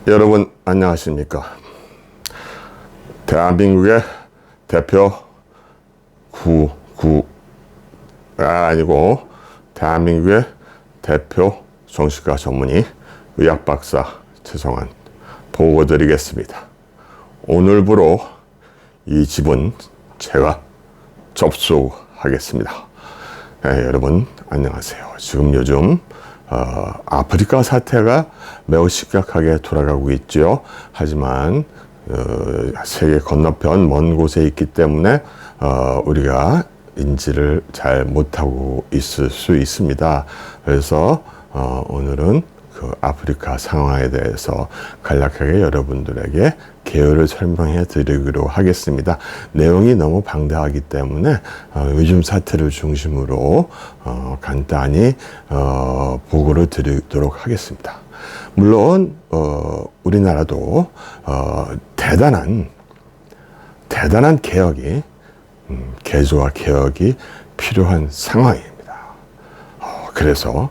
여러분 안녕하십니까? 대한민국의 대표 아니고 대한민국의 대표 정신과 전문의 의학박사 최성환 보고드리겠습니다. 오늘부로 이 집은 제가 접수하겠습니다. 여러분 안녕하세요. 지금 요즘 아프리카 사태가 매우 심각하게 돌아가고 있죠. 하지만 세계 건너편 먼 곳에 있기 때문에 우리가 인지를 잘 못하고 있을 수 있습니다. 그래서 오늘은 그 아프리카 상황에 대해서 간략하게 여러분들에게 개요를 설명해 드리기로 하겠습니다. 내용이 너무 방대하기 때문에 요즘 사태를 중심으로 간단히 보고를 드리도록 하겠습니다. 물론 우리나라도 대단한 개혁이 개조와 개혁이 필요한 상황입니다. 그래서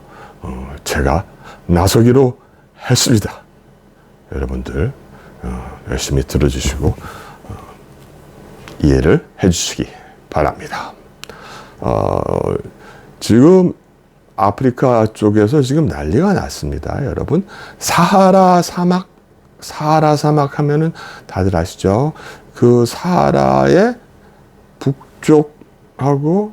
제가 나서기로 했습니다. 여러분들 열심히 들어주시고 이해를 해주시기 바랍니다. 지금 아프리카 쪽에서 지금 난리가 났습니다. 여러분 사하라 사막 하면은 다들 아시죠? 그 사하라의 북쪽하고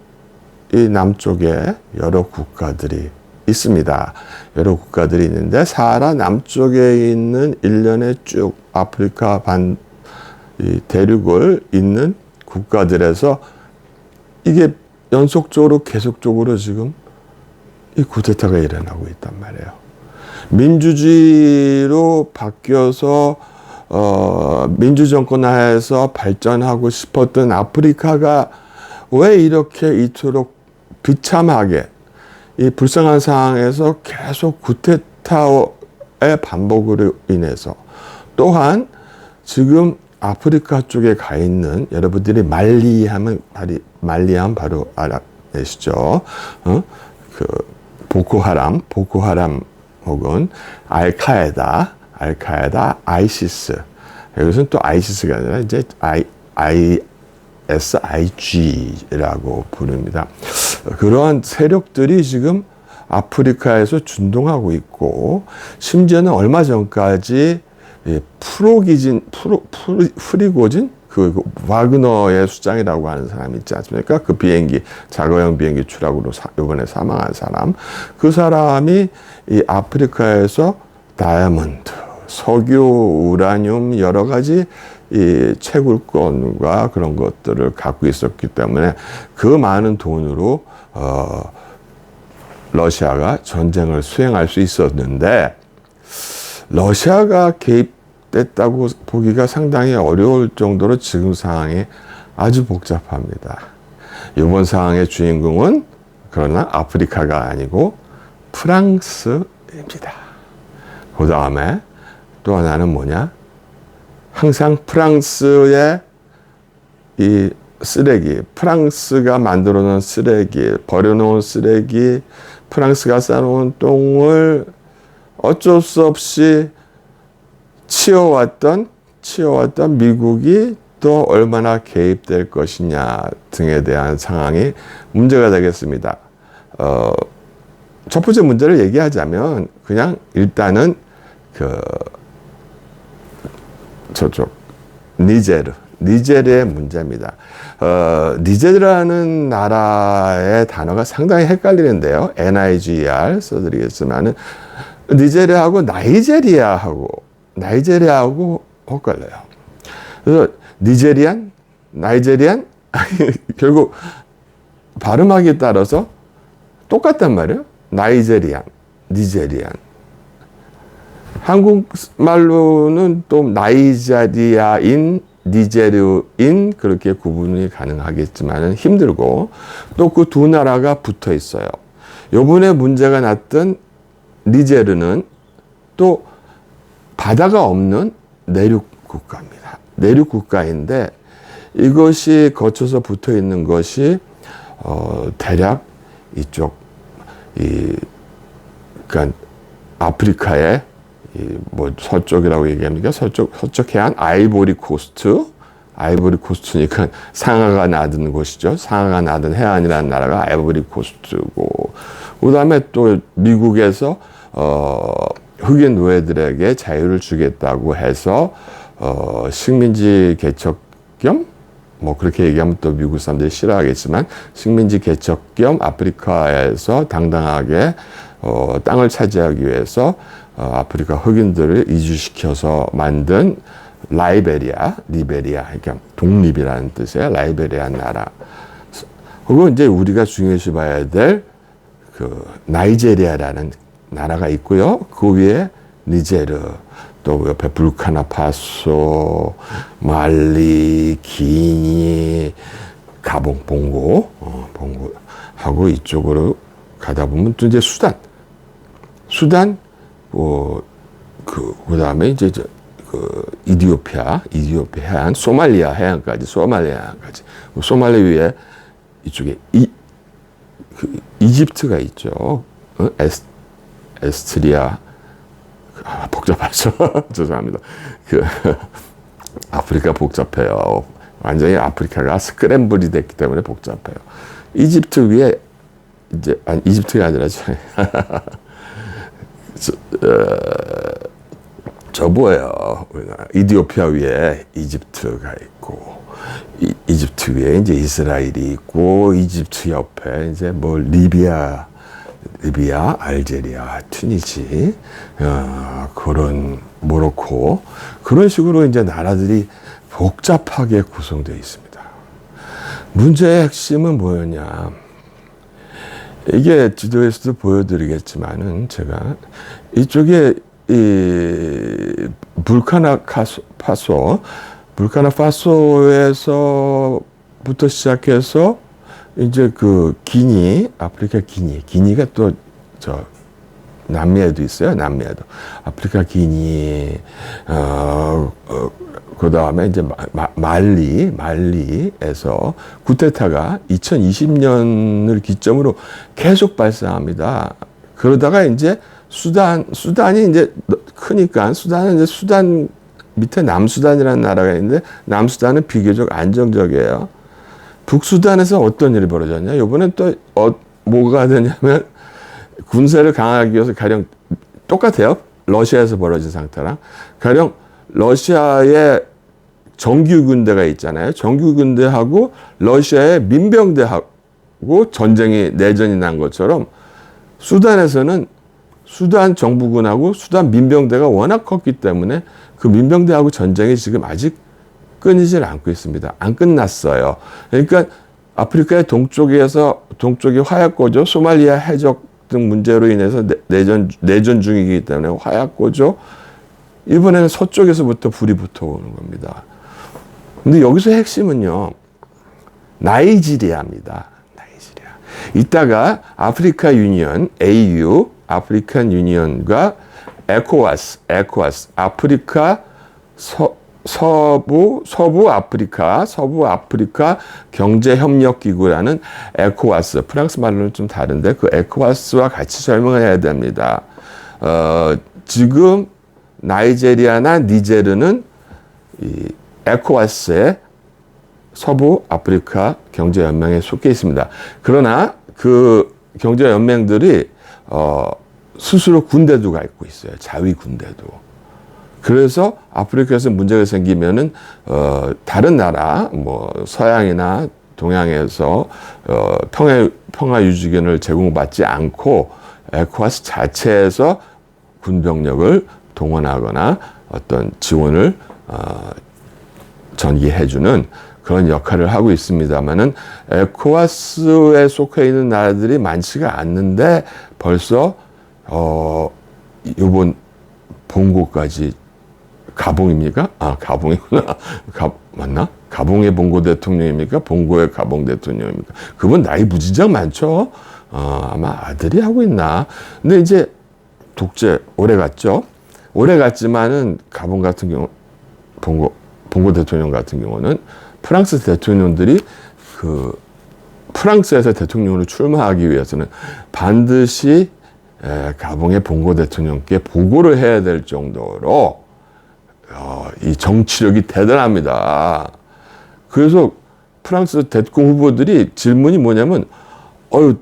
이 남쪽에 여러 국가들이 있습니다. 여러 국가들이 있는데 사하라 남쪽에 있는 일련의 쭉 아프리카 대륙을 잇는 국가들에서 이게 연속적으로 계속적으로 지금 이 쿠데타가 일어나고 있단 말이에요. 민주주의로 바뀌어서 민주정권 하에서 발전하고 싶었던 아프리카가 왜 이렇게 이토록 비참하게 이 불쌍한 상황에서 계속 쿠데타의 반복으로 인해서 또한 지금 아프리카 쪽에 가 있는 여러분들이 말리하면 바로 알아내시죠? 그 보코하람 혹은 알카에다, 아이시스. 여기서는 또 아이시스가 아니라 이제 SIG라고 부릅니다. 그러한 세력들이 지금 아프리카에서 준동하고 있고, 심지어는 얼마 전까지 프리고진 그 와그너의 수장이라고 하는 사람이 있지 않습니까? 그 비행기 자가용 비행기 추락으로 이번에 사망한 사람, 그 사람이 이 아프리카에서 다이아몬드, 석유, 우라늄 여러 가지 이 채굴권과 그런 것들을 갖고 있었기 때문에 그 많은 돈으로 러시아가 전쟁을 수행할 수 있었는데, 러시아가 개입됐다고 보기가 상당히 어려울 정도로 지금 상황이 아주 복잡합니다. 이번 상황의 주인공은 그러나 아프리카가 아니고 프랑스입니다. 그 다음에 또 하나는 뭐냐? 항상 프랑스의 이 쓰레기, 프랑스가 만들어 놓은 쓰레기, 버려놓은 쓰레기, 프랑스가 싸놓은 똥을 어쩔 수 없이 치워왔던 미국이 또 얼마나 개입될 것이냐 등에 대한 상황이 문제가 되겠습니다. 첫 번째 문제를 얘기하자면 그냥 일단은 저쪽 니제르의 문제입니다. 니제르라는 나라의 단어가 상당히 헷갈리는데요. NIGER 써드리겠지만은 니제리아하고 나이제리아하고 헷갈려요. 그래서 나이제리안 결국 발음하기에 따라서 똑같단 말이에요. 니제리안. 한국말로는 또 나이제리아인, 니제르인 그렇게 구분이 가능하겠지만 힘들고, 또 그 두 나라가 붙어 있어요. 요번에 문제가 났던 니제르는 또 바다가 없는 내륙 국가입니다. 내륙 국가인데 이것이 거쳐서 붙어 있는 것이 대략 이쪽 그러니까 아프리카의 뭐 서쪽이라고 얘기합니까? 서쪽 해안 아이보리 코스트니까 상하가 나든 곳이죠. 상하가 나든 해안이라는 나라가 아이보리 코스트고, 그다음에 또 미국에서 흑인 노예들에게 자유를 주겠다고 해서 식민지 개척 겸, 뭐 그렇게 얘기하면 또 미국 사람들이 싫어하겠지만, 식민지 개척 겸 아프리카에서 당당하게 땅을 차지하기 위해서 아프리카 흑인들을 이주시켜서 만든 리베리아, 그러니까 독립이라는 뜻이에요. 라이베리아 나라. 그리고 이제 우리가 중요시 봐야 될 그 나이제리아라는 나라가 있고요. 그 위에 니제르, 또 옆에 불카나파소, 말리, 기니, 가봉, 봉고 하고 이쪽으로 가다 보면 또 이제 수단, 그다음에 이제 이디오피아 해안, 소말리아 해안까지. 소말리아 위에 이쪽에 이집트가 있죠. 에스트리아. 복잡하죠. 죄송합니다. 아프리카 복잡해요. 완전히 아프리카가 스크램블이 됐기 때문에 복잡해요. 이집트 위에 이집트가 아니라 뭐예요. 이디오피아 위에 이집트가 있고, 이집트 위에 이제 이스라엘이 있고, 이집트 옆에 이제 뭐 리비아, 알제리아, 튀니지, 그런 모로코, 그런 식으로 이제 나라들이 복잡하게 구성되어 있습니다. 문제의 핵심은 뭐였냐? 이게 지도에서도 보여드리겠지만은, 제가 이쪽에 불카나파소에서부터 시작해서 이제 아프리카 기니가 또 남미에도 있어요. 남미에도 아프리카 기니, 그 다음에 이제 말리에서 쿠데타가 2020년을 기점으로 계속 발생합니다. 그러다가 이제 수단이 이제 크니까, 수단은 이제 수단 밑에 남수단이라는 나라가 있는데, 남수단은 비교적 안정적이에요. 북수단에서 어떤 일이 벌어졌냐? 이번엔 또 뭐가 되냐면, 군사를 강화하기 위해서 가령 똑같아요. 러시아에서 벌어진 상태랑. 가령 러시아의 정규군대가 있잖아요. 정규군대하고 러시아의 민병대하고 내전이 난 것처럼, 수단에서는 수단 정부군하고 수단 민병대가 워낙 컸기 때문에 그 민병대하고 전쟁이 지금 아직 끊이질 않고 있습니다. 안 끝났어요. 그러니까 아프리카의 동쪽이 화약고죠. 소말리아 해적 등 문제로 인해서 내전 중이기 때문에 화약고죠. 이번에는 서쪽에서부터 불이 붙어오는 겁니다. 근데 여기서 핵심은요, 나이지리아입니다. 이따가 아프리카 유니언, AU, 아프리칸 유니언과 에코와스, 아프리카 서부 아프리카 경제협력기구라는 에코와스, 프랑스 말로는 좀 다른데 그 에코와스와 같이 설명을 해야 됩니다. 지금 나이제리아나 니제르는 이 에코와스의 서부 아프리카 경제연맹에 속해 있습니다. 그러나 그 경제연맹들이 스스로 군대도 갖고 있어요. 자위 군대도. 그래서 아프리카에서 문제가 생기면은 다른 나라, 뭐 서양이나 동양에서 평화 유지견을 제공받지 않고 에코와스 자체에서 군병력을 동원하거나 어떤 지원을 전개해주는 그런 역할을 하고 있습니다만은, 에코와스에 속해 있는 나라들이 많지가 않는데 벌써 이번 봉고까지, 가봉입니까? 가봉이구나. 맞나? 가봉의 봉고 대통령입니까? 봉고의 가봉 대통령입니까? 그분 나이 무진장 많죠? 아마 아들이 하고 있나? 근데 이제 독재 오래 갔죠? 오래 갔지만은 가봉 같은 경우, 봉고 대통령 같은 경우는 프랑스 대통령들이 프랑스에서 대통령으로 출마하기 위해서는 반드시 가봉의 봉고 대통령께 보고를 해야 될 정도로 이 정치력이 대단합니다. 그래서 프랑스 대권 후보들이 질문이 뭐냐면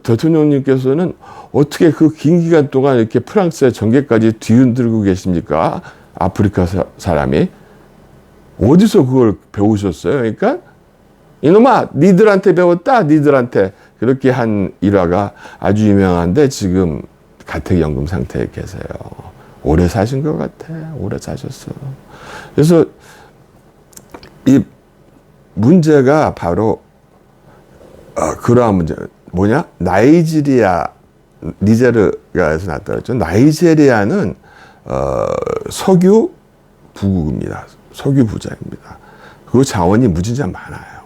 대통령님께서는 어떻게 그 긴 기간 동안 이렇게 프랑스의 정계까지 뒤흔들고 계십니까? 아프리카 사람이. 어디서 그걸 배우셨어요? 그러니까 이놈아 니들한테 배웠다. 니들한테. 그렇게 한 일화가 아주 유명한데 지금 가택연금 상태에 계세요. 오래 사신 것 같아. 오래 사셨어. 그래서 이 문제가 바로 그러한 문제. 뭐냐? 나이지리아, 니제르가에서 나타났죠. 나이지리아는 석유 부국입니다. 석유 부자입니다. 그 자원이 무진장 많아요.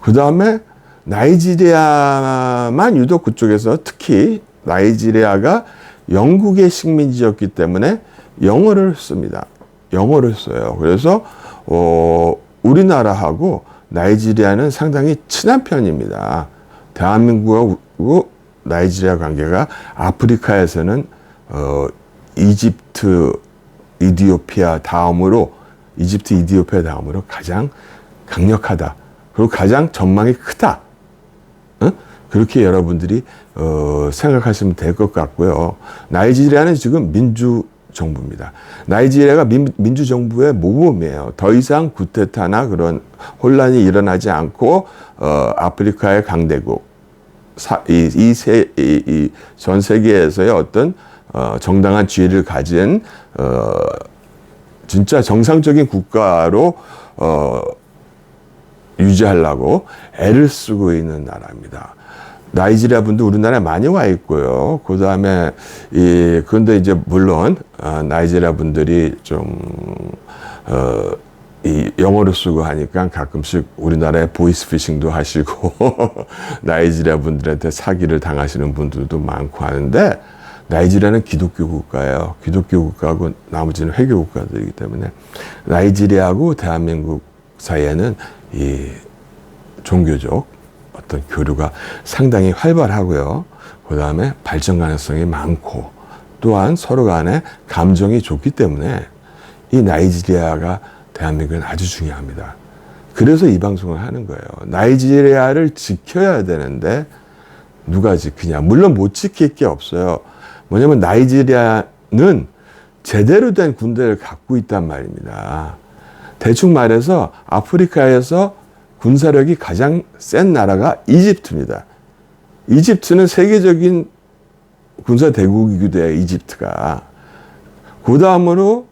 그 다음에 나이지리아만 유독 그쪽에서 특히 나이지리아가 영국의 식민지였기 때문에 영어를 씁니다. 영어를 써요. 그래서 우리나라하고 나이지리아는 상당히 친한 편입니다. 대한민국하고 나이지리아 관계가 아프리카에서는 이집트, 이디오피아 다음으로 가장 강력하다. 그리고 가장 전망이 크다. 그렇게 여러분들이 생각하시면 될 것 같고요. 나이지리아는 지금 민주정부입니다. 나이지리아가 민주정부의 모범이에요. 더 이상 쿠데타나 그런 혼란이 일어나지 않고 아프리카의 강대국, 전 세계에서의 어떤 정당한 지위를 가진 진짜 정상적인 국가로 유지하려고 애를 쓰고 있는 나라입니다. 나이지리아 분도 우리나라에 많이 와 있고요. 그 다음에 그런데 이제 물론 나이지리아 분들이 좀 이 영어를 쓰고 하니까 가끔씩 우리나라에 보이스피싱도 하시고 나이지리아 분들한테 사기를 당하시는 분들도 많고 하는데 나이지리아는 기독교 국가예요. 기독교 국가하고 나머지는 회교 국가들이기 때문에 나이지리아하고 대한민국 사이에는 이 종교적 어떤 교류가 상당히 활발하고요. 그 다음에 발전 가능성이 많고 또한 서로 간에 감정이 좋기 때문에 이 나이지리아가 대한민국은 아주 중요합니다. 그래서 이 방송을 하는 거예요. 나이지리아를 지켜야 되는데 누가 지키냐. 물론 못 지킬 게 없어요. 뭐냐면 나이지리아는 제대로 된 군대를 갖고 있단 말입니다. 대충 말해서 아프리카에서 군사력이 가장 센 나라가 이집트입니다. 이집트는 세계적인 군사 대국이기도 해요. 이집트가. 그 다음으로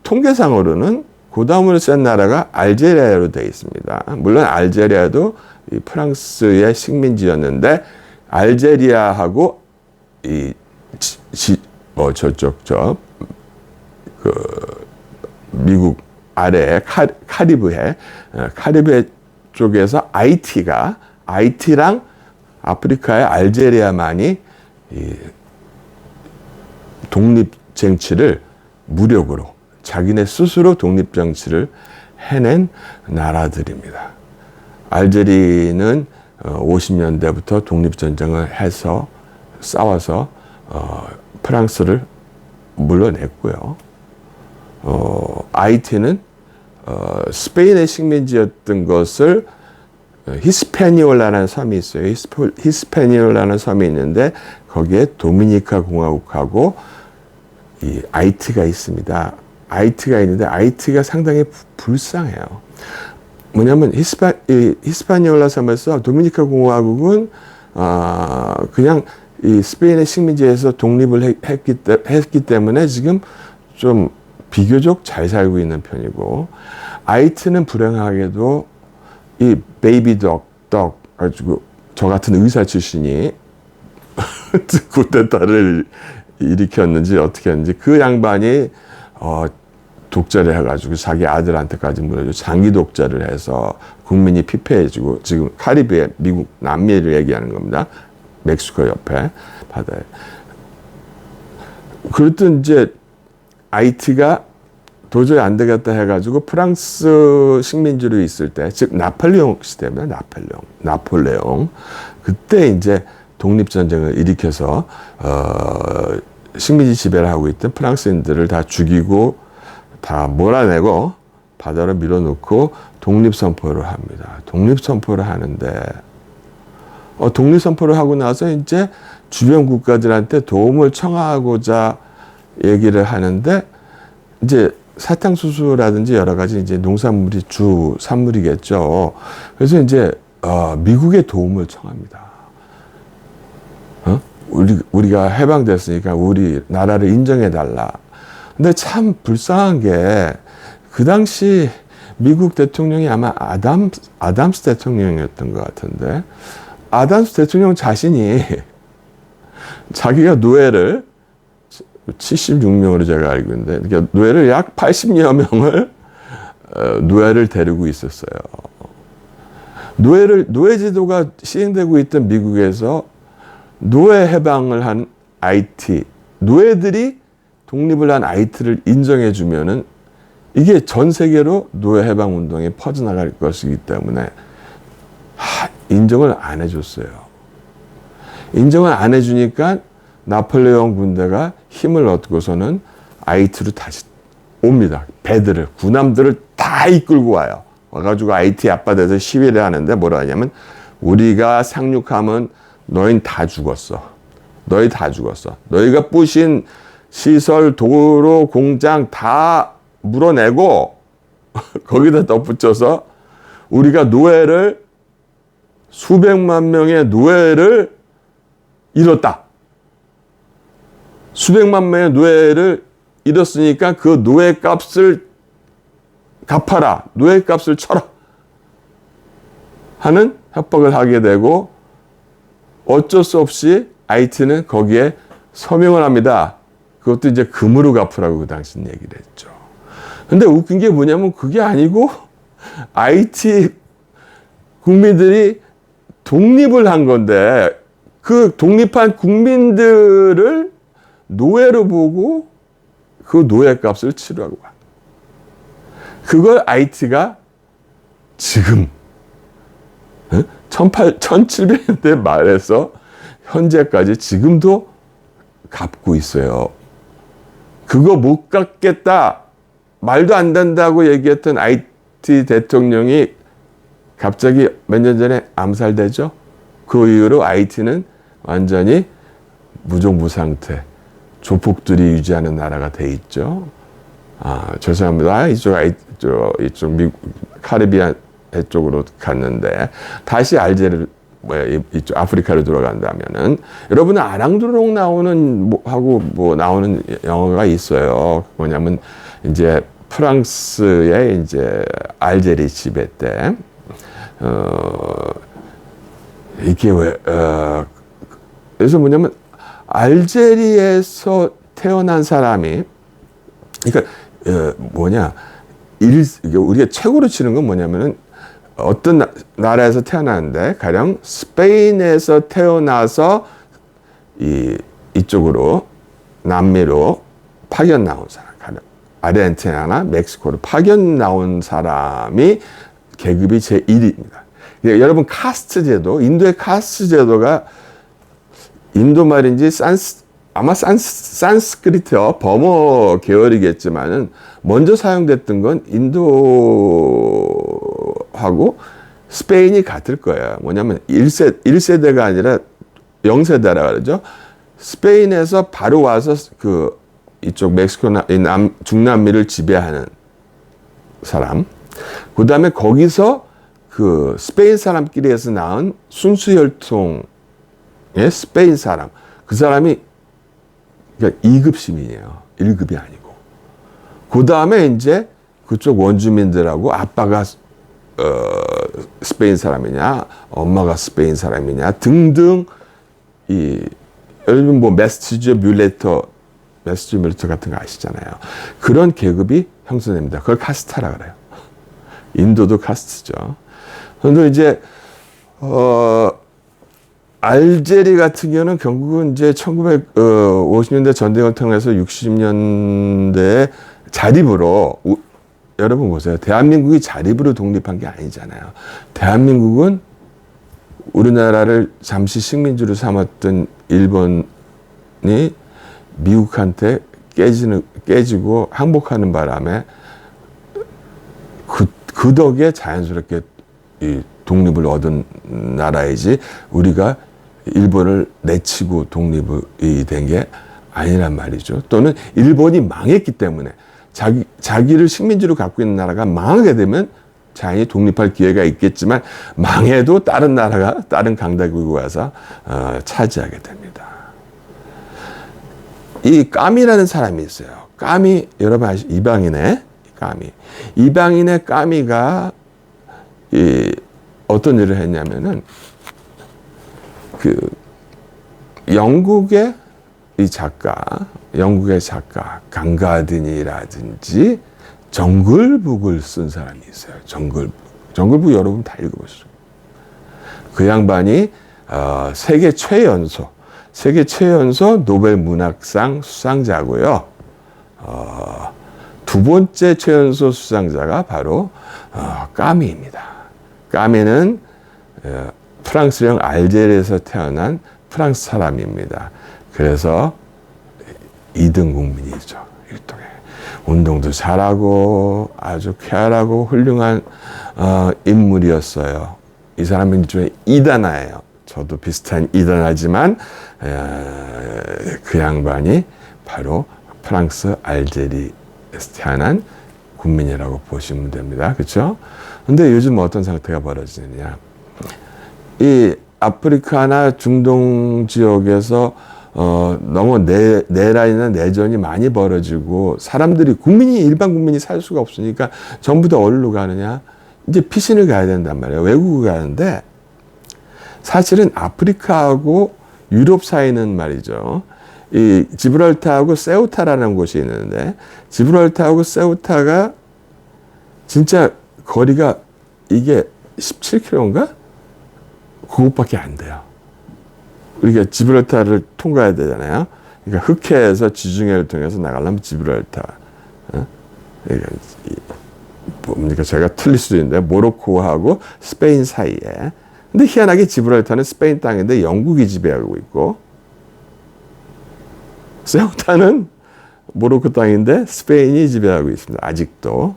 통계상으로는 그 다음으로 센 나라가 알제리아로 되어 있습니다. 물론 알제리아도 이 프랑스의 식민지였는데 알제리아하고 미국 아래에 카리브해 쪽에서 아이티랑 아프리카의 알제리아만이 이 독립쟁취를 무력으로 자기네 스스로 독립정치를 해낸 나라들입니다. 알제리는 50년대부터 독립전쟁을 해서 싸워서 프랑스를 물러냈고요. 아이티는 스페인의 식민지였던 것을 히스패니올라라는 섬이 있어요. 히스패니올라라는 섬이 있는데 거기에 도미니카 공화국하고 이 아이티가 있습니다. 아이티가 있는데 아이티가 상당히 불쌍해요. 뭐냐면 히스파니올라 섬에서 도미니카 공화국은 그냥 이 스페인의 식민지에서 독립을 했기 때문에 지금 좀 비교적 잘 살고 있는 편이고 아이티는 불행하게도 이 베이비 떡 가지고 저 같은 의사 출신이 쿠데타를 일으켰는지 어떻게 했는지 그 양반이 독재를 해가지고 자기 아들한테까지 물어줘 장기 독재를 해서 국민이 피폐해지고 지금 카리브해 미국 남미를 얘기하는 겁니다. 멕시코 옆에 바다에. 그랬더니 이제 아이티가 도저히 안 되겠다 해가지고 프랑스 식민지로 있을 때, 즉 나폴레옹 시대입니다. 나폴레옹. 그때 이제 독립전쟁을 일으켜서 식민지 지배를 하고 있던 프랑스인들을 다 죽이고 다 몰아내고 바다로 밀어놓고 독립선포를 합니다. 독립선포를 하는데 독립선포를 하고 나서 이제 주변 국가들한테 도움을 청하고자 얘기를 하는데 이제 사탕수수라든지 여러 가지 이제 농산물이 주 산물이겠죠. 그래서 이제 미국의 도움을 청합니다. 우리가 해방됐으니까 우리 나라를 인정해달라. 근데 참 불쌍한 게 그 당시 미국 대통령이 아마 아담스 대통령이었던 것 같은데 아담스 대통령 자신이 자기가 노예를 76명으로 제가 알고 있는데 그러니까 노예를 약 80여 명을 노예를 데리고 있었어요. 노예 제도가 시행되고 있던 미국에서 노예 해방을 한 아이티, 노예들이 독립을 한 아이티를 인정해 주면은 이게 전 세계로 노예 해방 운동이 퍼져나갈 것이기 때문에 인정을 안 해줬어요. 인정을 안 해주니까 나폴레옹 군대가 힘을 얻고서는 아이티로 다시 옵니다. 배들을, 군함들을 다 이끌고 와요. 와가지고 아이티 앞바다에서 시위를 하는데 뭐라 하냐면 우리가 상륙하면 너희는 다 죽었어. 너희 다 죽었어. 너희가 부신 시설, 도로, 공장 다 물어내고 거기다 덧붙여서 우리가 노예를 수백만 명의 노예를 잃었다. 수백만 명의 노예를 잃었으니까 그 노예 값을 갚아라. 노예 값을 쳐라. 하는 협박을 하게 되고 어쩔 수 없이 아이티는 거기에 서명을 합니다. 그것도 이제 금으로 갚으라고 그 당시는 얘기를 했죠. 근데 웃긴 게 뭐냐면 그게 아니고 아이티 국민들이 독립을 한 건데 그 독립한 국민들을 노예로 보고 그 노예값을 치르라고 합니다. 그걸 아이티가 지금 1700년대 말에서 현재까지 지금도 갚고 있어요. 그거 못 갚겠다, 말도 안 된다고 얘기했던 아이티 대통령이 갑자기 몇 년 전에 암살되죠. 그 이후로 아이티는 완전히 무종부 상태, 조폭들이 유지하는 나라가 돼 있죠. 죄송합니다. 이쪽 미국 카리비안 해 쪽으로 갔는데 다시 알제리 이쪽 아프리카로 들어간다면은 여러분은 아랑드롱 나오는 나오는 영화가 있어요. 뭐냐면 이제 프랑스의 이제 알제리 지배 때 이게 그래서 뭐냐면 알제리에서 태어난 사람이 그러니까 우리가 최고로 치는 건 뭐냐면은 어떤 나라에서 태어났는데 가령 스페인에서 태어나서 이쪽으로 남미로 파견 나온 사람, 가령 아르헨티나나 멕시코로 파견 나온 사람이 계급이 제1위입니다. 여러분 카스트 제도, 인도의 카스트 제도가 인도 말인지 아마 산스크리트어 버머 계열이겠지만은 먼저 사용됐던 건 인도하고 스페인이 같을 거예요. 뭐냐면 1세대가 아니라 0세대라 그러죠. 스페인에서 바로 와서 이쪽 멕시코나 중남미를 지배하는 사람. 그 다음에 거기서 스페인 사람끼리에서 낳은 순수혈통의 스페인 사람. 그 사람이 그러니까 2급 시민이에요. 1급이 아니고. 그 다음에 이제 그쪽 원주민들하고 아빠가 스페인 사람이냐, 엄마가 스페인 사람이냐 등등 여러분 매스튜즈 뮬레터 같은 거 아시잖아요. 그런 계급이 형성됩니다. 그걸 카스트라 그래요. 인도도 카스트죠. 그런데 이제 알제리 같은 경우는 결국은 이제 1950년대 전쟁을 통해서 60년대에 자립으로 여러분 보세요. 대한민국이 자립으로 독립한 게 아니잖아요. 대한민국은 우리나라를 잠시 식민지로 삼았던 일본이 미국한테 깨지고 항복하는 바람에 그 덕에 자연스럽게 이 독립을 얻은 나라이지 우리가 일본을 내치고 독립이 된 게 아니란 말이죠. 또는 일본이 망했기 때문에 자기를 식민지로 갖고 있는 나라가 망하게 되면 자연히 독립할 기회가 있겠지만 망해도 다른 나라가 다른 강대국이 와서 차지하게 됩니다. 이 까미라는 사람이 있어요. 까미 여러분 아시죠? 이방인의 까미가 어떤 일을 했냐면은 영국의 작가 강가든이라든지 정글북을 쓴 사람이 있어요. 정글북 여러분 다 읽어보시죠. 그 양반이 세계 최연소 노벨 문학상 수상자고요. 두 번째 최연소 수상자가 바로 까미입니다. 까미는 프랑스령 알제리에서 태어난 프랑스 사람입니다. 그래서 2등 국민이죠. 일종의 운동도 잘하고 아주 쾌활하고 훌륭한 인물이었어요. 이 사람은 일종의 이단아예요. 저도 비슷한 이단아지만 그 양반이 바로 프랑스 알제리에서 태어난 국민이라고 보시면 됩니다. 그렇죠? 근데 요즘 어떤 상태가 벌어지느냐? 이 아프리카나 중동 지역에서 너무 내란이나 내전이 많이 벌어지고 사람들이 일반 국민이 살 수가 없으니까 전부 다 어디로 가느냐? 이제 피신을 가야 된단 말이에요. 외국을 가는데 사실은 아프리카하고 유럽 사이는 말이죠. 이 지브랄타하고 세우타라는 곳이 있는데 지브랄타하고 세우타가 진짜 거리가 이게 17km인가? 그것밖에 안 돼요. 우리가 지브랄타를 통과해야 되잖아요. 그러니까 흑해에서 지중해를 통해서 나가려면 지브랄타. 그러니까 제가 틀릴 수도 있는데 모로코하고 스페인 사이에. 근데 희한하게 지브랄타는 스페인 땅인데 영국이 지배하고 있고 세우타는 모로코 땅인데 스페인이 지배하고 있습니다. 아직도.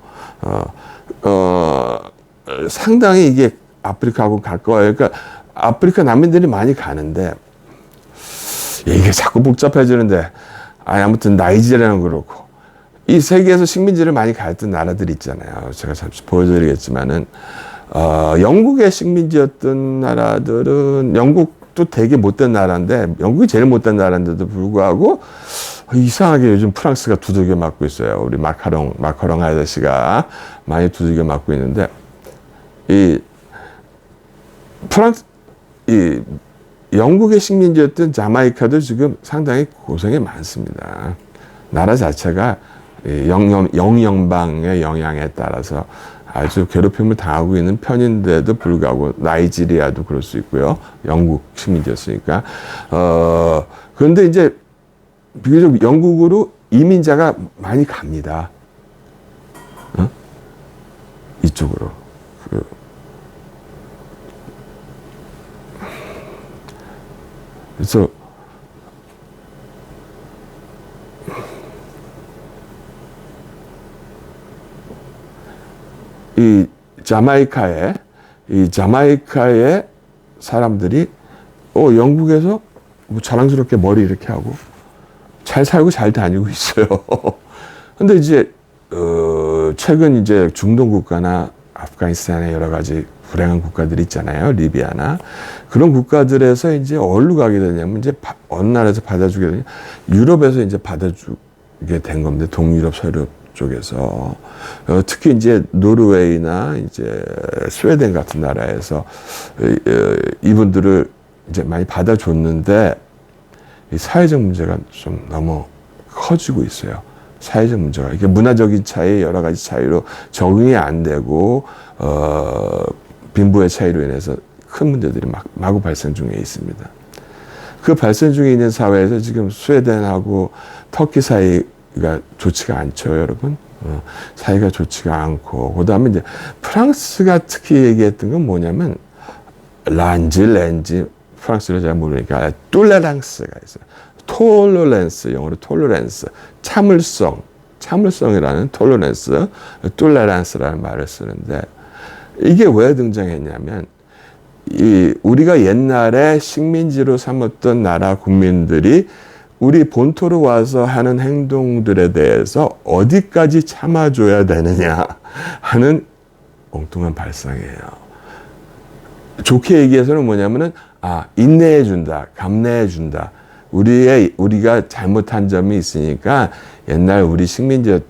상당히 이게 아프리카하고 가까워요. 그러니까 아프리카 난민들이 많이 가는데 이게 자꾸 복잡해지는데 아무튼 나이지리아는 그렇고 이 세계에서 식민지를 많이 가했던 나라들이 있잖아요. 제가 잠시 보여드리겠지만은 영국의 식민지였던 나라들은 영국도 되게 못된 나라인데 영국이 제일 못된 나라인데도 불구하고 이상하게 요즘 프랑스가 두들겨 맞고 있어요. 우리 마카롱 아저씨가 많이 두들겨 맞고 있는데 영국의 식민지였던 자마이카도 지금 상당히 고생이 많습니다. 나라 자체가 영연방의 영향에 따라서 아주 괴롭힘을 당하고 있는 편인데도 불구하고 나이지리아도 그럴 수 있고요. 영국 식민지였으니까. 그런데 이제 비교적 영국으로 이민자가 많이 갑니다. 이쪽으로. 그래서 이 자마이카의 사람들이 영국에서 뭐 자랑스럽게 머리 이렇게 하고 잘 살고 잘 다니고 있어요. 근데 이제 최근 이제 중동 국가나 아프가니스탄의 여러 가지 불행한 국가들이 있잖아요. 리비아나. 그런 국가들에서 이제 어디로 가게 되냐면 이제 어느 나라에서 받아주게 되냐. 유럽에서 이제 받아주게 된 겁니다. 동유럽, 서유럽 쪽에서. 특히 이제 노르웨이나 이제 스웨덴 같은 나라에서 이분들을 이제 많이 받아줬는데 이 사회적 문제가 좀 너무 커지고 있어요. 사회적 문제가. 이게 문화적인 차이, 여러 가지 차이로 적응이 안 되고, 빈부의 차이로 인해서 큰 문제들이 마구 발생 중에 있습니다. 그 발생 중에 있는 사회에서 지금 스웨덴하고 터키 사이가 좋지가 않죠, 여러분. 사이가 좋지가 않고. 그 다음에 이제 프랑스가 특히 얘기했던 건 뭐냐면, 렌지, 프랑스어를 잘 모르니까 톨레랑스가 있어요. 톨러렌스, 영어로 톨러렌스, 참을성이라는 톨러렌스, 톨레란스라는 말을 쓰는데 이게 왜 등장했냐면 우리가 옛날에 식민지로 삼았던 나라 국민들이 우리 본토로 와서 하는 행동들에 대해서 어디까지 참아줘야 되느냐 하는 엉뚱한 발상이에요. 좋게 얘기해서는 뭐냐면은 인내해준다, 감내해준다. 우리가 잘못한 점이 있으니까 옛날 우리 식민지의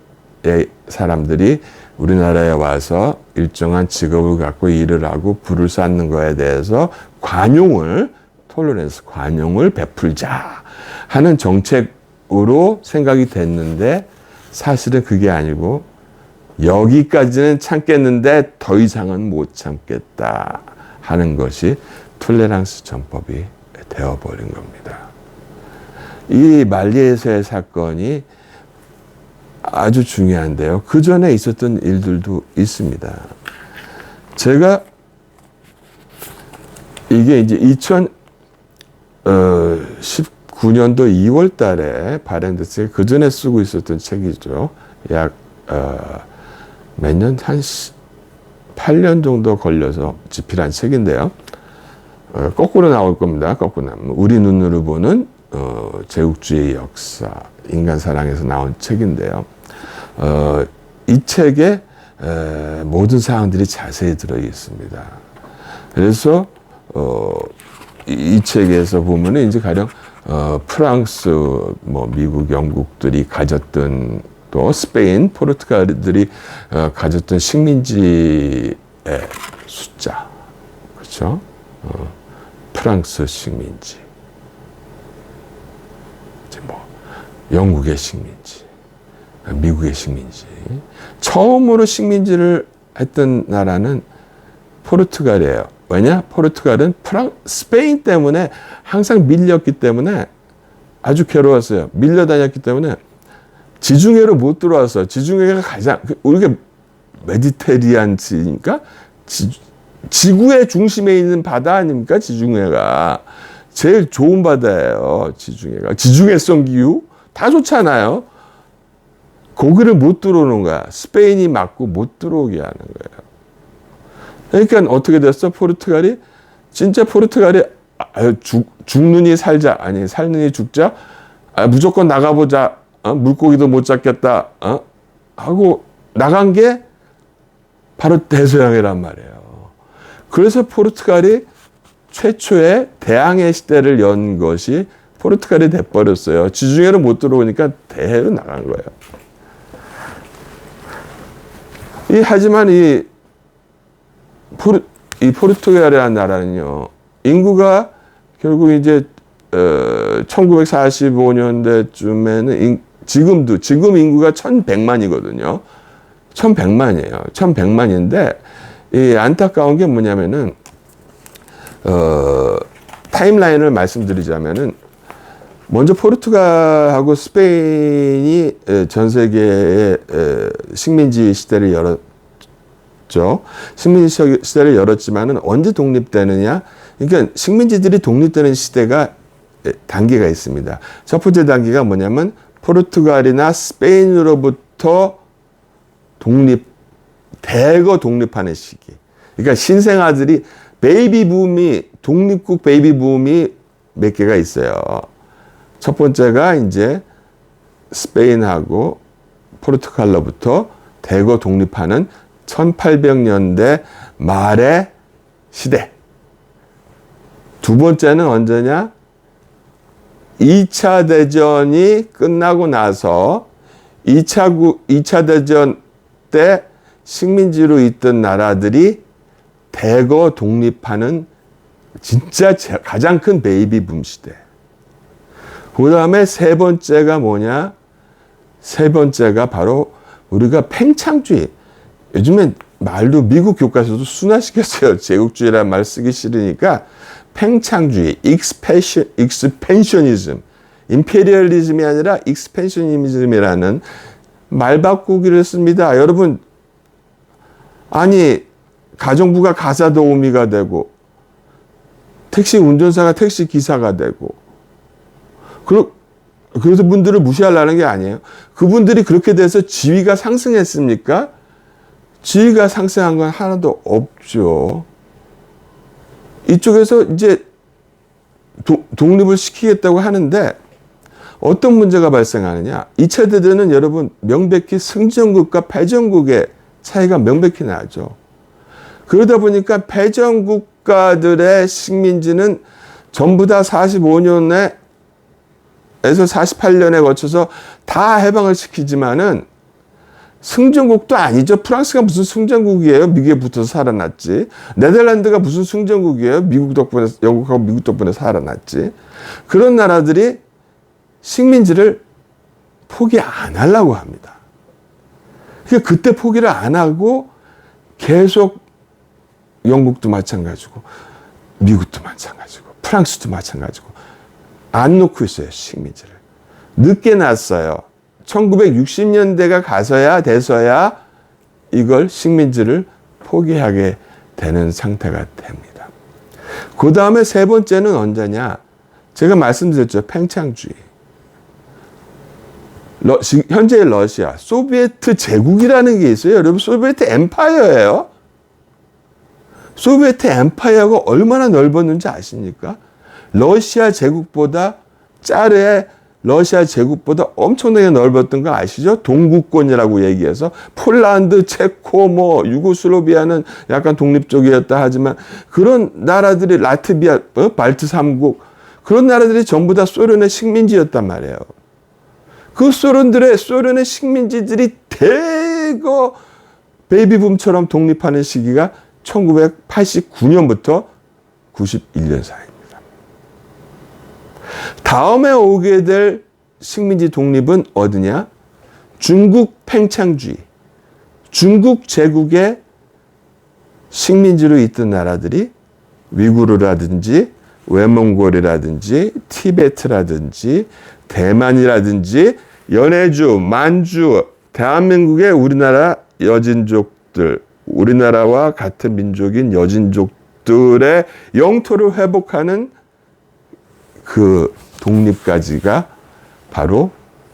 사람들이 우리나라에 와서 일정한 직업을 갖고 일을 하고 부를 쌓는 거에 대해서 관용을 베풀자 하는 정책으로 생각이 됐는데 사실은 그게 아니고 여기까지는 참겠는데 더 이상은 못 참겠다 하는 것이 톨레랑스 전법이 되어버린 겁니다. 이 말리에서의 사건이 아주 중요한데요. 그 전에 있었던 일들도 있습니다. 제가 이게 이제 2019년도 2월 달에 발행됐어요. 그 전에 쓰고 있었던 책이죠. 약 몇 년? 한 8년 정도 걸려서 집필한 책인데요. 거꾸로 나올 겁니다. 거꾸로 나오면 우리 눈으로 보는 제국주의 역사, 인간 사랑에서 나온 책인데요. 이 책에 모든 사항들이 자세히 들어 있습니다. 그래서 이 책에서 보면은 이제 가령 프랑스, 미국, 영국들이 가졌던 또 스페인, 포르투갈들이 가졌던 식민지의 숫자, 그렇죠? 프랑스 식민지, 이제 영국의 식민지, 미국의 식민지. 처음으로 식민지를 했던 나라는 포르투갈이에요. 왜냐? 포르투갈은 스페인 때문에 항상 밀렸기 때문에 아주 괴로웠어요. 밀려다녔기 때문에 지중해로 못 들어왔어요. 지중해가 가장, 우리가 메디테리안지니까 지구의 중심에 있는 바다 아닙니까? 지중해가. 제일 좋은 바다예요. 지중해가. 지중해성 기후? 다 좋잖아요. 거기를 못 들어오는 거야. 스페인이 막고 못 들어오게 하는 거예요. 그러니까 어떻게 됐어? 포르투갈이 죽느니 살자. 아니, 살느니 죽자. 무조건 나가보자. 물고기도 못 잡겠다. 하고 나간 게 바로 대서양이란 말이에요. 그래서 포르투갈이 최초의 대항해 시대를 연 것이 포르투갈이 돼버렸어요. 지중해로 못 들어오니까 대해로 나간 거예요. 하지만 이 포르투갈이라는 나라는요, 인구가 결국 이제 1945년대쯤에는 지금 인구가 1100만이거든요. 1100만이에요. 1100만인데, 이 안타까운 게 뭐냐면은, 타임라인을 말씀드리자면은, 먼저 포르투갈하고 스페인이 전 세계의 식민지 시대를 열었죠. 식민지 시대를 열었지만은 언제 독립되느냐? 그러니까 식민지들이 독립되는 시대가 단계가 있습니다. 첫 번째 단계가 뭐냐면 포르투갈이나 스페인으로부터 대거 독립하는 시기. 그러니까 신생아들이 독립국 베이비 붐이 몇 개가 있어요. 첫 번째가 이제 스페인하고 포르투갈로부터 대거 독립하는 1800년대 말의 시대. 두 번째는 언제냐? 2차 대전이 끝나고 나서 2차 대전 때 식민지로 있던 나라들이 대거 독립하는 진짜 가장 큰 베이비붐 시대. 그 다음에 세 번째가 뭐냐? 세 번째가 바로 우리가 팽창주의. 요즘엔 말도 미국 교과서도 순화시켰어요. 제국주의라는 말 쓰기 싫으니까 팽창주의, 익스펜셔니즘, 임페리얼리즘이 아니라 익스펜셔니즘이라는 말 바꾸기를 씁니다. 여러분, 아니 가정부가 가사 도우미가 되고 택시 운전사가 택시 기사가 되고, 그래서 분들을 무시하려는 게 아니에요. 그분들이 그렇게 돼서 지위가 상승했습니까? 지위가 상승한 건 하나도 없죠. 이쪽에서 이제 독립을 시키겠다고 하는데 어떤 문제가 발생하느냐. 2차 대전은 여러분 명백히 승전국과 패전국의 차이가 명백히 나죠. 그러다 보니까 패전국가들의 식민지는 전부 다 45년에서 48년에 거쳐서 다 해방을 시키지만은 승전국도 아니죠. 프랑스가 무슨 승전국이에요? 미국에 붙어서 살아났지. 네덜란드가 무슨 승전국이에요? 영국하고 미국 덕분에 살아났지. 그런 나라들이 식민지를 포기 안 하려고 합니다. 그러니까 그때 포기를 안 하고 계속 영국도 마찬가지고 미국도 마찬가지고 프랑스도 마찬가지고 안 놓고 있어요. 식민지를. 늦게 났어요. 1960년대가 돼서야 이걸 식민지를 포기하게 되는 상태가 됩니다. 그 다음에 세 번째는 언제냐? 제가 말씀드렸죠. 팽창주의. 현재의 러시아, 소비에트 제국이라는 게 있어요. 여러분, 소비에트 엠파이어예요. 소비에트 엠파이어가 얼마나 넓었는지 아십니까? 러시아 제국보다 짜르의 러시아 제국보다 엄청나게 넓었던 거 아시죠? 동구권이라고 얘기해서 폴란드, 체코, 유고슬라비아는 약간 독립적이었다 하지만 그런 나라들이 라트비아, 발트 3국 그런 나라들이 전부 다 소련의 식민지였단 말이에요. 그 소련의 식민지들이 대거 베이비붐처럼 독립하는 시기가 1989년부터 91년 사이입니다. 다음에 오게 될 식민지 독립은 어디냐? 중국 팽창주의. 중국 제국의 식민지로 있던 나라들이 위구르라든지 외몽골이라든지 티베트라든지 대만이라든지 연해주, 만주, 대한민국의 우리나라 여진족들, 우리나라와 같은 민족인 여진족들의 영토를 회복하는 그 독립까지가 바로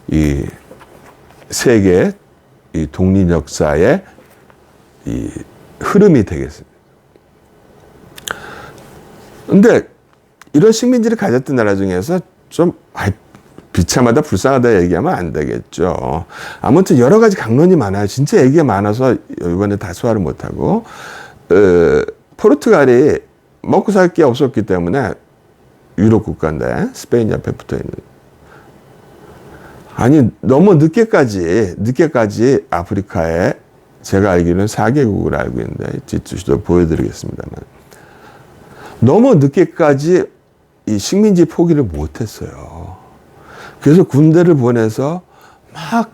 이 세계 이 독립 역사의 이 흐름이 되겠습니다. 근데 이런 식민지를 가졌던 나라 중에서 좀 비참하다 불쌍하다 얘기하면 안 되겠죠. 아무튼 여러 가지 강론이 많아요. 진짜 얘기가 많아서 이번에 다 소화를 못하고 포르투갈이 먹고 살 게 없었기 때문에 유럽 국가인데 스페인 옆에 붙어있는 아니 너무 늦게까지 아프리카에 제가 알기로는 4개국을 알고 있는데 뒷주시도 보여드리겠습니다만 너무 늦게까지 이 식민지 포기를 못했어요. 그래서 군대를 보내서 막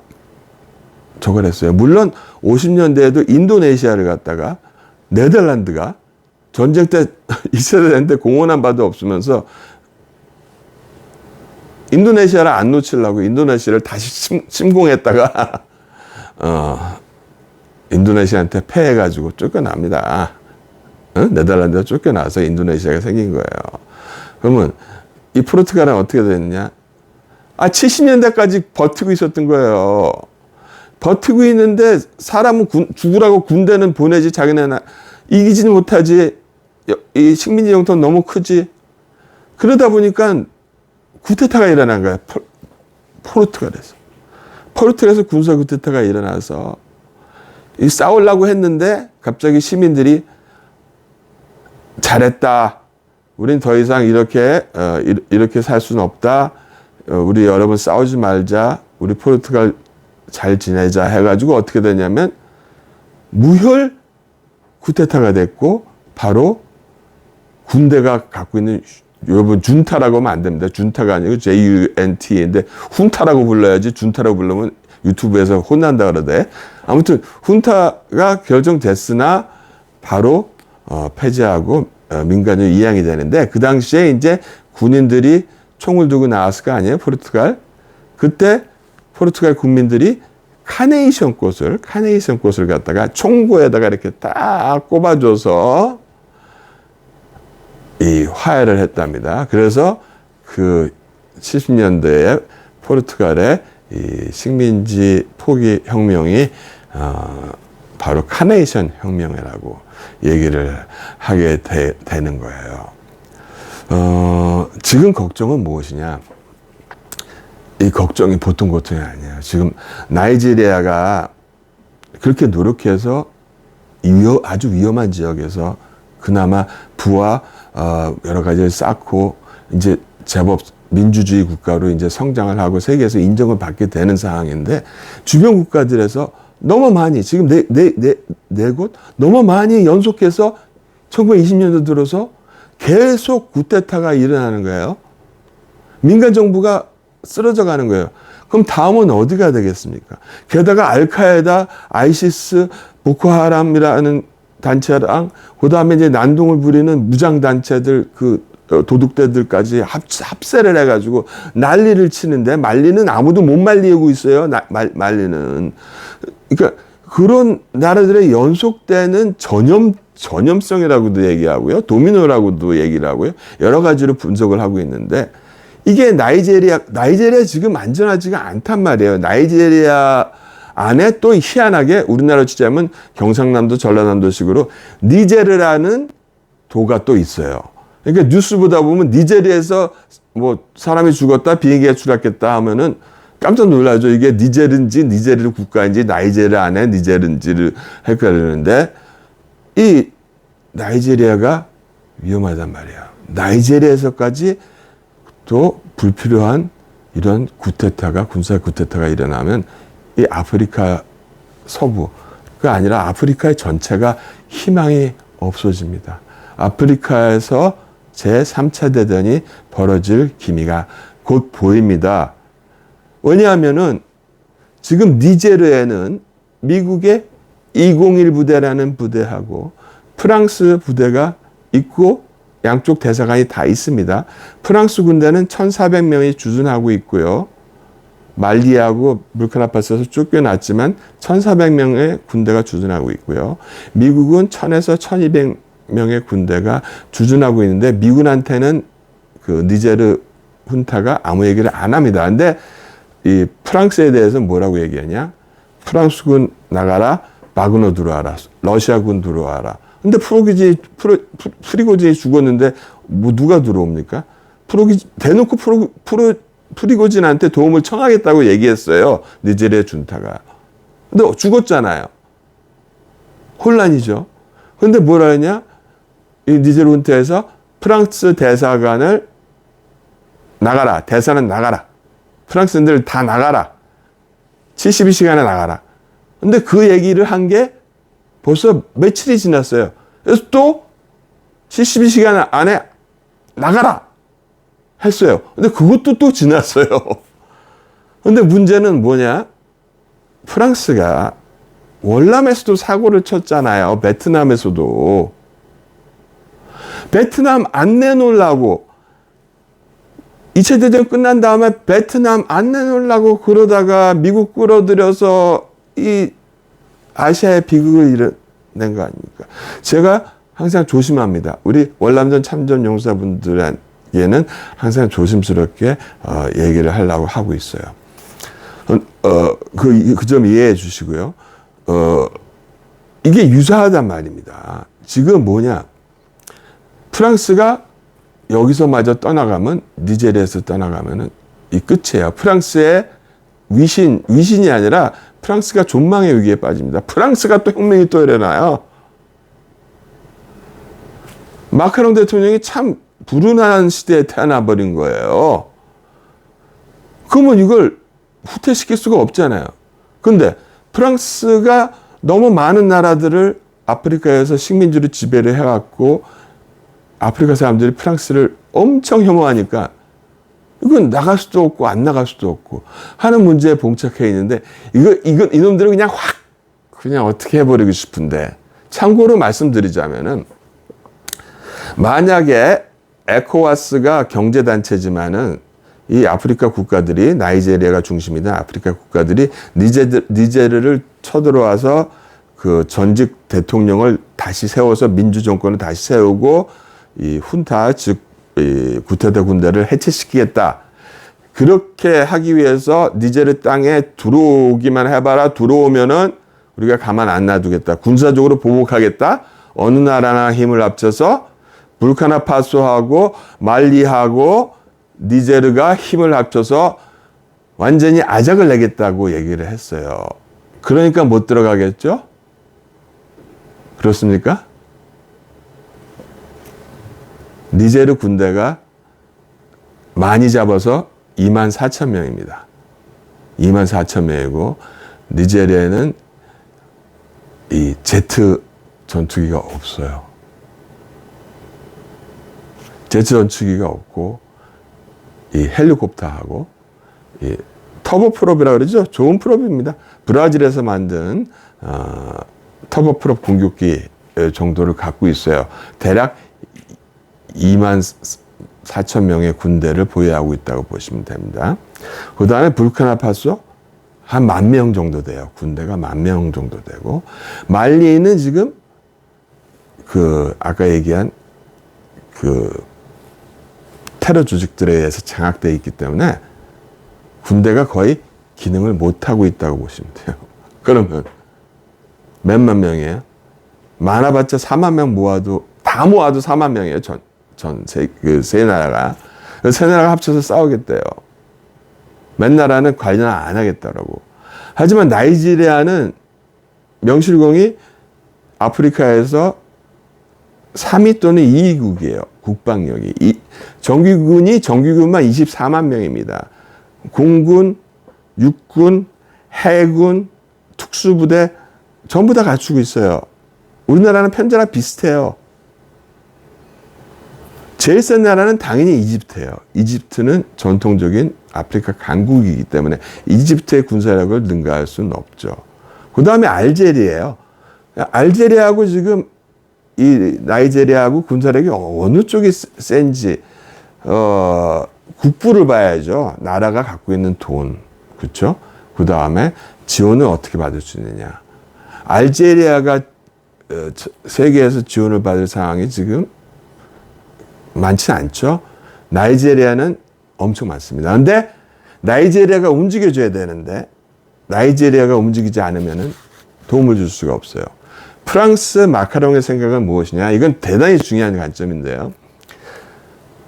저걸 했어요. 물론 50년대에도 인도네시아를 갔다가 네덜란드가 전쟁 때 있어야 되는데 공헌한 바도 없으면서 인도네시아를 안 놓치려고 인도네시아를 다시 침공했다가 인도네시아한테 패해가지고 쫓겨납니다. 네덜란드가 쫓겨나서 인도네시아가 생긴 거예요. 그러면 이 포르투갈은 어떻게 됐느냐? 70년대까지 버티고 있었던 거예요. 버티고 있는데 사람은 죽으라고 군대는 보내지 자기네는 이기지는 못하지. 이 식민지 영토는 너무 크지. 그러다 보니까 쿠데타가 일어난 거야. 포르투갈에서. 포르투갈에서 군사 쿠데타가 일어나서 싸우려고 했는데 갑자기 시민들이 잘했다. 우린 더 이상 이렇게 살 수는 없다. 우리 여러 번 싸우지 말자. 우리 포르투갈 잘 지내자 해가지고 어떻게 되냐면 무혈 쿠데타가 됐고 바로 군대가 갖고 있는 여러분 준타라고 하면 안 됩니다. 준타가 아니고 JUNT인데 훈타라고 불러야지 준타라고 부르면 유튜브에서 혼난다 그러대. 아무튼 훈타가 결정됐으나 바로 폐지하고 민간으로 이양이 되는데 그 당시에 이제 군인들이 총을 들고 나왔을 거 아니에요, 포르투갈. 그때 포르투갈 국민들이 카네이션 꽃을 갖다가 총구에다가 이렇게 딱 꼽아줘서 이 화해를 했답니다. 그래서 그 70년대에 포르투갈의 이 식민지 포기 혁명이 바로 카네이션 혁명이라고 얘기를 하게 되는 거예요. 지금 걱정은 무엇이냐? 이 걱정이 보통 걱정이 아니에요. 지금 나이지리아가 그렇게 노력해서 아주 위험한 지역에서 그나마 부와 여러 가지를 쌓고 이제 제법 민주주의 국가로 이제 성장을 하고 세계에서 인정을 받게 되는 상황인데 주변 국가들에서 너무 많이 지금 네 곳 너무 많이 연속해서 1920년도 들어서 계속 쿠데타가 일어나는 거예요. 민간 정부가 쓰러져 가는 거예요. 그럼 다음은 어디가 되겠습니까? 게다가 알카에다, 아이시스, 보코하람이라는 단체랑 그다음에 이제 난동을 부리는 무장 단체들 그 도둑대들까지 합세를 해가지고 난리를 치는데 말리는 아무도 못 말리고 있어요. 말리는. 그러니까 그런 나라들의 연속되는 전염성이라고도 얘기하고요. 도미노라고도 얘기를 하고요. 여러 가지로 분석을 하고 있는데 이게 나이지리아 지금 안전하지가 않단 말이에요. 나이지리아 안에 또 희한하게 우리나라로 치자면 경상남도, 전라남도식으로 니제르라는 도가 또 있어요. 그러니까 뉴스 보다 보면 니제리아에서 뭐 사람이 죽었다, 비행기가 추락했다 하면은 깜짝 놀라죠. 이게 니제르인지 니제르 국가인지 나이제르 안에 니제르인지를 헷갈리는데 이 나이지리아가 위험하단 말이에요. 나이지리아에서까지 또 불필요한 이런 군사 쿠데타가 일어나면 이 아프리카 서부가 아니라 아프리카의 전체가 희망이 없어집니다. 아프리카에서 제3차 대전이 벌어질 기미가 곧 보입니다. 왜냐하면은 지금 니제르에는 미국의 201 부대라는 부대하고 프랑스 부대가 있고 양쪽 대사관이 다 있습니다. 프랑스 군대는 1,400명이 주둔하고 있고요. 말리하고 부르키나파소에서 쫓겨났지만 1,400명의 군대가 주둔하고 있고요. 미국은 1,000에서 1,200명의 군대가 주둔하고 있는데 미군한테는 그 니제르 훈타가 아무 얘기를 안 합니다. 근데 이 프랑스에 대해서 뭐라고 얘기하냐? 프랑스군 나가라, 바그너 들어와라, 러시아군 들어와라. 근데 프리고진이 죽었는데 뭐 누가 들어옵니까? 대놓고 프리고진한테 도움을 청하겠다고 얘기했어요. 니제리아 준타가. 근데 죽었잖아요. 혼란이죠. 근데 뭐라 했냐? 이 니제르 훈타에서 프랑스 대사관을 나가라. 대사는 나가라. 프랑스인들 다 나가라. 72시간에 나가라. 근데 그 얘기를 한 게 벌써 며칠이 지났어요. 그래서 또 72시간 안에 나가라 했어요. 근데 그것도 또 지났어요. 근데 문제는 뭐냐? 프랑스가 월남에서도 사고를 쳤잖아요. 베트남에서도. 베트남 안 내놓으려고 2차 대전 끝난 다음에 베트남 안 내놓으려고 그러다가 미국 끌어들여서 이 아시아의 비극을 일어낸 거 아닙니까? 제가 항상 조심합니다. 우리 월남전 참전 용사분들에게는 항상 조심스럽게 얘기를 하려고 하고 있어요. 그 점 이해해 주시고요. 이게 유사하단 말입니다. 지금 뭐냐? 프랑스가 여기서마저 떠나가면 니제리아에서 떠나가면은 이 끝이에요. 프랑스의 위신이 아니라 프랑스가 존망의 위기에 빠집니다. 프랑스가 또 혁명이 또 일어나요. 마크롱 대통령이 참 불운한 시대에 태어나 버린 거예요. 그러면 이걸 후퇴시킬 수가 없잖아요. 근데 프랑스가 너무 많은 나라들을 아프리카에서 식민지로 지배를 해왔고 아프리카 사람들이 프랑스를 엄청 혐오하니까 이건 나갈 수도 없고 안 나갈 수도 없고 하는 문제에 봉착해 있는데 이놈들은 그냥 그냥 어떻게 해버리고 싶은데 참고로 말씀드리자면은 만약에 에코와스가 경제단체지만은 이 아프리카 국가들이 나이지리아가 중심이다. 아프리카 국가들이 니제르를 쳐들어와서 그 전직 대통령을 다시 세워서 민주정권을 다시 세우고 이 훈타 즉 이 구테타 군대를 해체시키겠다. 그렇게 하기 위해서 니제르 땅에 들어오기만 해봐라. 들어오면은 우리가 가만 안 놔두겠다. 군사적으로 보복하겠다. 어느 나라나 힘을 합쳐서 부르키나파소하고 말리하고 니제르가 힘을 합쳐서 완전히 아작을 내겠다고 얘기를 했어요. 그러니까 못 들어가겠죠? 그렇습니까? 니제르 군대가 많이 잡아서 24,000명입니다. 24,000명이고 니제리아에는 이 제트 전투기가 없어요. 제트 전투기가 없고 이 헬리콥터하고 이 터보프롭이라고 그러죠. 좋은 프롭입니다. 브라질에서 만든 터보프롭 공격기 정도를 갖고 있어요. 대략 24,000명의 군대를 보유하고 있다고 보시면 됩니다. 그 다음에 부르키나파소 한 10,000명 정도 돼요. 군대가 10,000명 정도 되고 말리는 지금 아까 얘기한 테러 조직들에 의해서 장악되어 있기 때문에 군대가 거의 기능을 못하고 있다고 보시면 돼요. 그러면 몇만 명이에요? 많아봤자 40,000명 모아도 다 모아도 40,000명이에요. 세 나라가. 세 나라가 합쳐서 싸우겠대요. 몇 나라는 관련 안 하겠다라고. 하지만 나이지리아는 명실공히 아프리카에서 3위 또는 2위국이에요. 국방력이. 정규군만 24만 명입니다. 공군, 육군, 해군, 특수부대 전부 다 갖추고 있어요. 우리나라는 편차랑 비슷해요. 제일 센 나라는 당연히 이집트예요. 이집트는 전통적인 아프리카 강국이기 때문에 이집트의 군사력을 능가할 수는 없죠. 그 다음에 알제리예요. 알제리아하고 지금 이 나이제리아하고 군사력이 어느 쪽이 센지 국부를 봐야죠. 나라가 갖고 있는 돈, 그렇죠? 그 다음에 지원을 어떻게 받을 수 있느냐. 알제리아가 세계에서 지원을 받을 상황이 지금 많지 않죠. 나이제리아는 엄청 많습니다. 그런데 나이제리아가 움직여줘야 되는데 나이제리아가 움직이지 않으면 도움을 줄 수가 없어요. 프랑스 마카롱의 생각은 무엇이냐? 이건 대단히 중요한 관점인데요.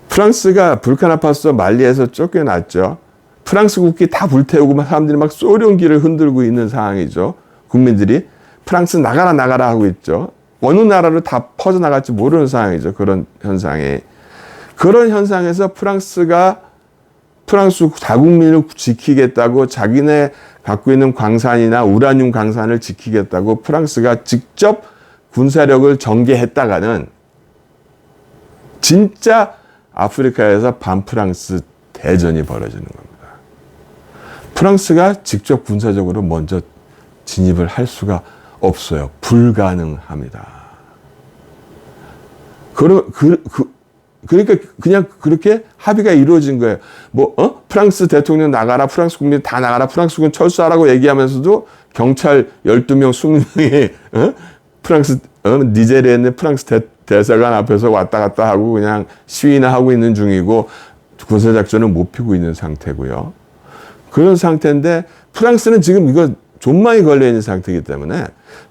프랑스가 부르키나파소 말리에서 쫓겨났죠. 프랑스 국기 다 불태우고 사람들이 막 소련기를 흔들고 있는 상황이죠. 국민들이 프랑스 나가라 하고 있죠. 어느 나라로 다 퍼져나갈지 모르는 상황이죠. 그런 현상에. 그런 현상에서 프랑스가 프랑스 자국민을 지키겠다고 자기네 갖고 있는 광산이나 우라늄 광산을 지키겠다고 프랑스가 직접 군사력을 전개했다가는 진짜 아프리카에서 반프랑스 대전이 벌어지는 겁니다. 프랑스가 직접 군사적으로 먼저 진입을 할 수가 없어요. 불가능합니다. 그러니까 그냥 그렇게 합의가 이루어진 거예요. 프랑스 대통령 나가라, 프랑스 국민 다 나가라, 프랑스군 철수하라고 얘기하면서도 경찰 12명, 20명이 프랑스 니제리아에 있는 프랑스 대사관 앞에서 왔다 갔다 하고 그냥 시위나 하고 있는 중이고 군사작전을 못 피고 있는 상태고요. 그런 상태인데 프랑스는 지금 이거 존망이 걸려있는 상태이기 때문에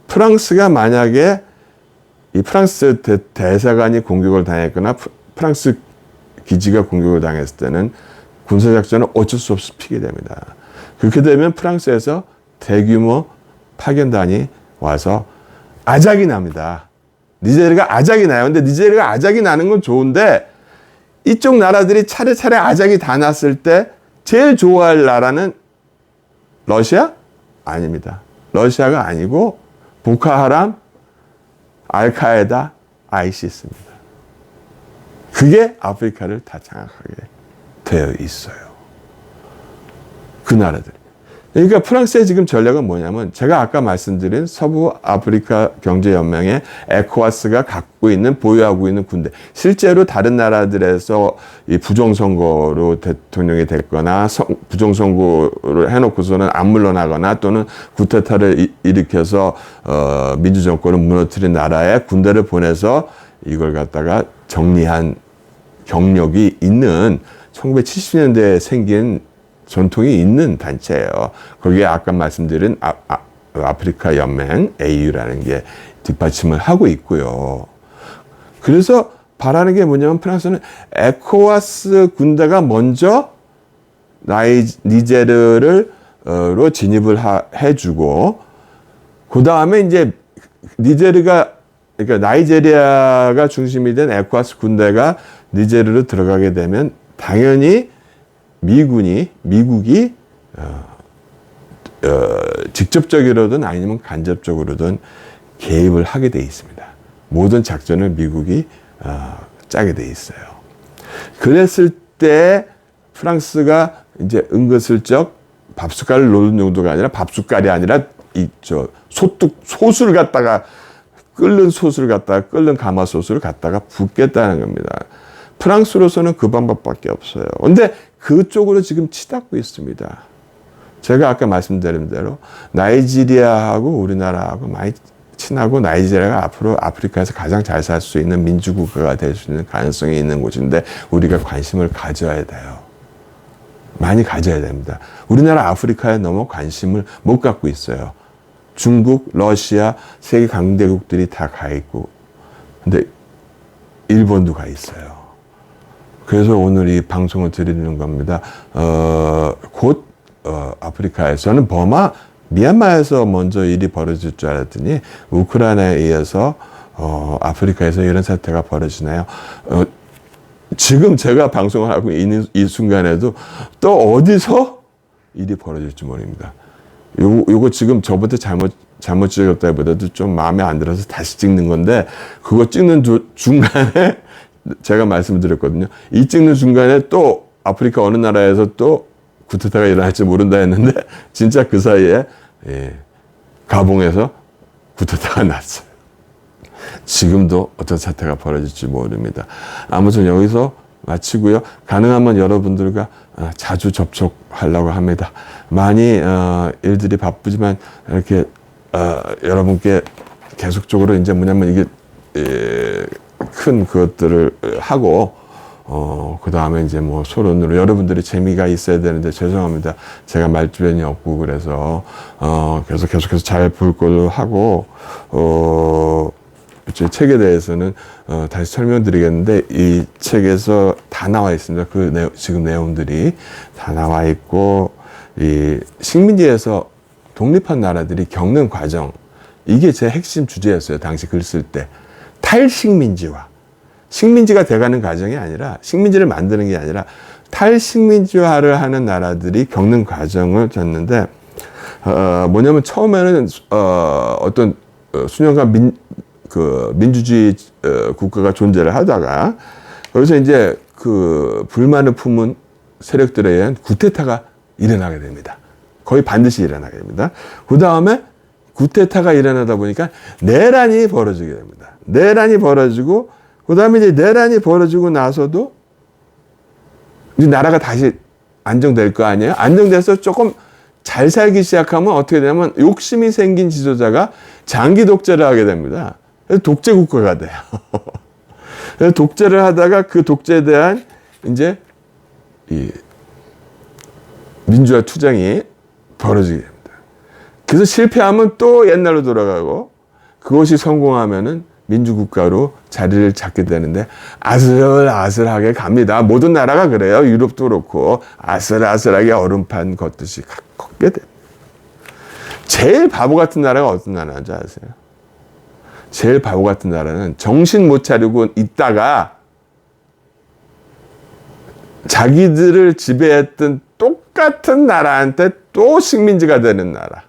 프랑스가 만약에 이 프랑스 대사관이 공격을 당했거나 프랑스 기지가 공격을 당했을 때는 군사작전은 어쩔 수 없이 피게 됩니다. 그렇게 되면 프랑스에서 대규모 파견단이 와서 아작이 납니다. 니제리아가 아작이 나요. 근데 니제리아가 아작이 나는 건 좋은데 이쪽 나라들이 차례차례 아작이 다 났을 때 제일 좋아할 나라는 러시아? 아닙니다. 러시아가 아니고 보코하람, 알카에다, 아이시스입니다. 그게 아프리카를 다 장악하게 되어 있어요. 그 나라들. 그러니까 프랑스의 지금 전략은 뭐냐면 제가 아까 말씀드린 서부 아프리카 경제연맹의 에코와스가 갖고 있는 보유하고 있는 군대. 실제로 다른 나라들에서 이 부정선거로 대통령이 됐거나 부정선거를 해놓고서는 안 물러나거나 또는 쿠데타를 일으켜서 민주정권을 무너뜨린 나라에 군대를 보내서 이걸 갖다가 정리한 경력이 있는 1970년대에 생긴 전통이 있는 단체예요. 거기에 아까 말씀드린 아프리카 연맹 AU라는 게 뒷받침을 하고 있고요. 그래서 바라는 게 뭐냐면 프랑스는 에코와스 군대가 먼저 니제르를 로 진입을 해주고 그 다음에 이제 그러니까 나이제리아가 중심이 된 에코와스 군대가 니제르로 들어가게 되면 당연히 미국이 직접적으로든 아니면 간접적으로든 개입을 하게 돼 있습니다. 모든 작전을 미국이 짜게 돼 있어요. 그랬을 때 프랑스가 이제 은근슬쩍 밥숟갈을 놓는 정도가 아니라 밥숟갈이 아니라 소스를 갖다가 끓는 가마솥을 갖다가 붓겠다는 겁니다. 프랑스로서는 그 방법밖에 없어요. 근데 그쪽으로 지금 치닫고 있습니다. 제가 아까 말씀드린 대로 나이지리아하고 우리나라하고 많이 친하고 나이지리아가 앞으로 아프리카에서 가장 잘 살 수 있는 민주국가가 될 수 있는 가능성이 있는 곳인데 우리가 관심을 가져야 돼요. 많이 가져야 됩니다. 우리나라 아프리카에 너무 관심을 못 갖고 있어요. 중국, 러시아, 세계 강대국들이 다 가 있고 근데 일본도 가 있어요. 그래서 오늘 이 방송을 드리는 겁니다. 곧 아프리카에서는 미얀마에서 먼저 일이 벌어질 줄 알았더니 우크라이나에 의해서 아프리카에서 이런 사태가 벌어지나요? 지금 제가 방송을 하고 있는 이 순간에도 또 어디서 일이 벌어질지 모릅니다. 요거 지금 저부터 잘못 찍었다기보다도 좀 마음에 안 들어서 다시 찍는 건데 그거 찍는 중간에 제가 말씀드렸거든요. 이 찍는 중간에 또 아프리카 어느 나라에서 또 쿠데타가 일어날지 모른다 했는데 진짜 그 사이에 가봉에서 쿠데타가 났어요. 지금도 어떤 사태가 벌어질지 모릅니다. 아무튼 여기서 마치고요. 가능하면 여러분들과 자주 접촉하려고 합니다. 많이 일들이 바쁘지만 이렇게 여러분께 계속적으로 이제 뭐냐면 이게 큰 그것들을 하고 그 다음에 이제 뭐 서론으로 여러분들이 재미가 있어야 되는데 죄송합니다. 제가 말주변이 없고 그래서 계속해서 잘 볼 걸로 하고 제 책에 대해서는 다시 설명드리겠는데 이 책에서 다 나와 있습니다. 지금 내용들이 다 나와 있고 이 식민지에서 독립한 나라들이 겪는 과정 이게 제 핵심 주제였어요. 당시 글 쓸 때 탈식민지화 식민지가 돼가는 과정이 아니라 식민지를 만드는 게 아니라 탈식민지화를 하는 나라들이 겪는 과정을 줬는데 뭐냐면 처음에는 어떤 수년간 민주주의 국가가 존재를 하다가 거기서 이제 그 불만을 품은 세력들에 의한 쿠데타가 일어나게 됩니다. 거의 반드시 일어나게 됩니다. 그 다음에 쿠데타가 일어나다 보니까 내란이 벌어지게 됩니다. 내란이 벌어지고 그 다음에 이제 내란이 벌어지고 나서도 이제 나라가 다시 안정될 거 아니에요? 안정돼서 조금 잘 살기 시작하면 어떻게 되냐면 욕심이 생긴 지도자가 장기 독재를 하게 됩니다. 그래서 독재 국가가 돼요. 그래서 독재를 하다가 그 독재에 대한 이제 이 민주화 투쟁이 벌어지게 됩니다. 그래서 실패하면 또 옛날로 돌아가고 그것이 성공하면은 민주국가로 자리를 잡게 되는데 아슬아슬하게 갑니다. 모든 나라가 그래요. 유럽도 그렇고 아슬아슬하게 얼음판 걷듯이 걷게 됩니다. 제일 바보 같은 나라가 어떤 나라인지 아세요? 제일 바보 같은 나라는 정신 못 차리고 있다가 자기들을 지배했던 똑같은 나라한테 또 식민지가 되는 나라.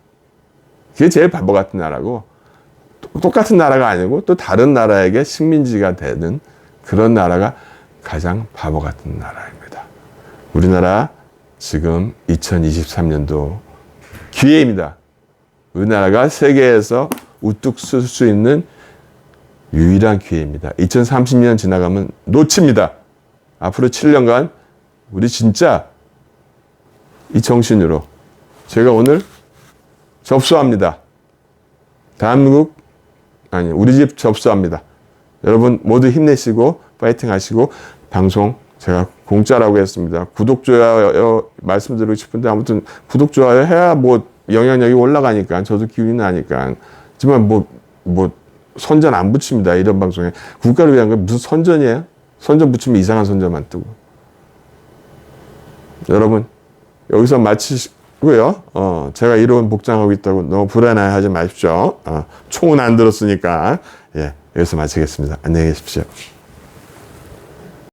그게 제일 바보 같은 나라고 똑같은 나라가 아니고 또 다른 나라에게 식민지가 되는 그런 나라가 가장 바보 같은 나라입니다. 우리나라 지금 2023년도 기회입니다. 우리나라가 세계에서 우뚝 설 수 있는 유일한 기회입니다. 2030년 지나가면 놓칩니다. 앞으로 7년간 우리 진짜 이 정신으로 제가 오늘 접수합니다. 우리 집 접수합니다. 여러분 모두 힘내시고 파이팅 하시고 방송 제가 공짜라고 했습니다. 구독, 좋아요 말씀드리고 싶은데 아무튼 구독, 좋아요 해야 뭐 영향력이 올라가니까 저도 기운이 나니까. 하지만 뭐 선전 안 붙입니다. 이런 방송에. 국가를 위한 건 무슨 선전이에요? 선전 붙이면 이상한 선전만 뜨고. 여러분 여기서 마치고요. 제가 이론 복장하고 있다고 너무 불안해하지 마십시오. 총은 안 들었으니까. 예, 여기서 마치겠습니다. 안녕히 계십시오.